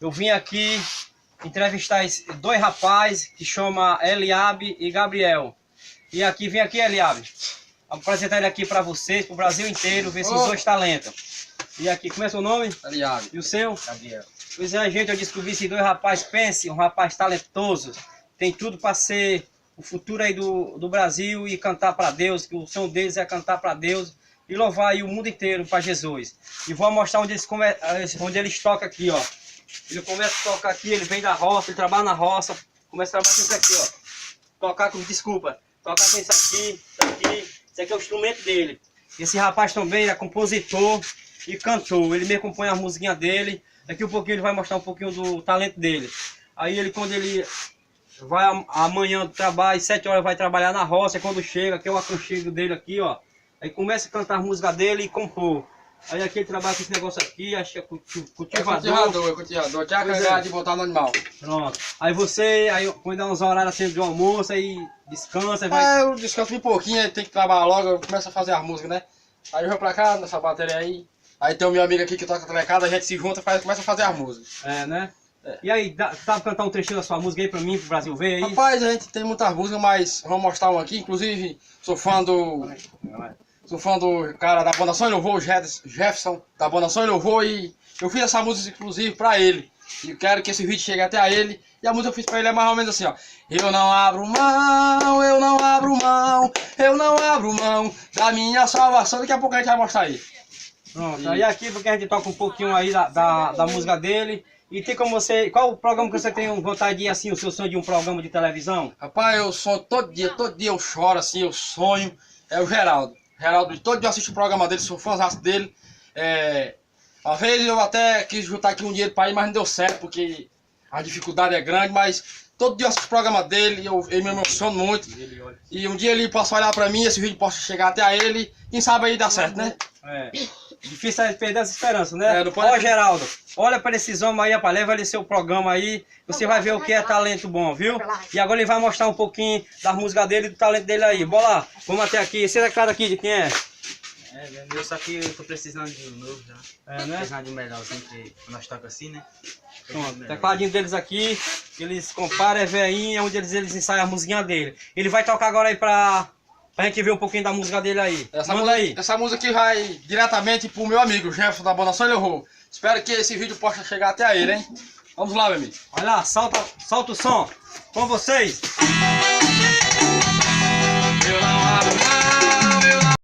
Eu vim aqui entrevistar dois rapazes que chama Eliabe e Gabriel. E aqui, vim aqui, Eliabe, apresentar ele aqui para vocês, para o Brasil inteiro, ver esses dois talentos. E aqui, como é seu nome? Eliabe. E o seu? Gabriel. Pois é, gente, eu descobri esses dois rapazes, pense, um rapaz talentoso, tem tudo para ser o futuro aí do Brasil e cantar para Deus, que o som deles é cantar para Deus e louvar aí o mundo inteiro para Jesus. E vou mostrar onde eles tocam aqui, ó. Ele começa a tocar aqui, ele vem da roça, ele trabalha na roça, começa a trabalhar com isso aqui, ó. Tocar com isso aqui, isso aqui é o instrumento dele. Esse rapaz também é compositor e cantor, ele mesmo compõe a musiquinha dele. Daqui um pouquinho ele vai mostrar um pouquinho do talento dele. Aí ele, quando ele vai amanhã do trabalho, 7 horas vai trabalhar na roça, quando chega, aqui é o aconchego dele aqui, ó. Aí começa a cantar a música dele e compor. Aí aqui ele trabalha com esse negócio aqui, acho que é cultivador. É cultivador, tinha a carregada de botar no animal. Pronto. Aí você, quando dá uns horários assim de almoço, aí descansa, vai... Eu descanso um pouquinho, aí tem que trabalhar logo, eu começo a fazer as músicas, né? Aí eu vou pra cá, nessa bateria aí. Aí tem o meu amigo aqui que toca telecada, a gente se junta e começa a fazer as músicas. É, né? É. E aí, dá pra cantar um trechinho da sua música aí pra mim, pro Brasil ver aí? Rapaz, a gente tem muitas músicas, mas vamos mostrar uma aqui, inclusive sou fã do cara da banda Som e Louvor, Jefferson, da banda Som e Louvor, e eu fiz essa música inclusive pra ele. E eu quero que esse vídeo chegue até a ele. E a música que eu fiz pra ele é mais ou menos assim, ó. Eu não abro mão, eu não abro mão, eu não abro mão da minha salvação. Daqui a pouco a gente vai mostrar aí. Pronto, aí aqui porque a gente toca um pouquinho aí da música dele. E tem como você... Qual o programa que você tem vontade de ir assim, o seu sonho de um programa de televisão? Rapaz, eu sonho todo dia eu choro assim, eu sonho. É o Geraldo. Geraldo, todo dia eu assisto o programa dele, sou fãzaço dele. Às vezes eu até quis juntar aqui um dinheiro para ir, mas não deu certo, porque a dificuldade é grande, mas todo dia eu assisto o programa dele, eu me emociono muito. E um dia ele possa olhar para mim, esse vídeo possa chegar até a ele, quem sabe aí dá certo, né? Difícil é perder essa esperança, né? Não pode... Ó, Geraldo, olha para esses homens aí, rapaz, leva ele seu programa aí, você vai ver o que é talento bom, viu? E agora ele vai mostrar um pouquinho da música dele e do talento dele aí. Bora lá, vamos até aqui. Esse cara aqui de quem é? É meu, só que eu tô precisando de um novo já. Né? Precisando de um melhorzinho, que nós toca assim, né? Pronto, tecladinho deles aqui, que eles comparam, é veinha, onde eles ensaiam a musiquinha dele. Ele vai tocar agora aí pra gente ver um pouquinho da música dele aí. Essa música aqui vai diretamente pro meu amigo Jefferson da banda Som e Louvor. Espero que esse vídeo possa chegar até ele, hein? Vamos lá, meu amigo. Olha lá, solta o som com vocês.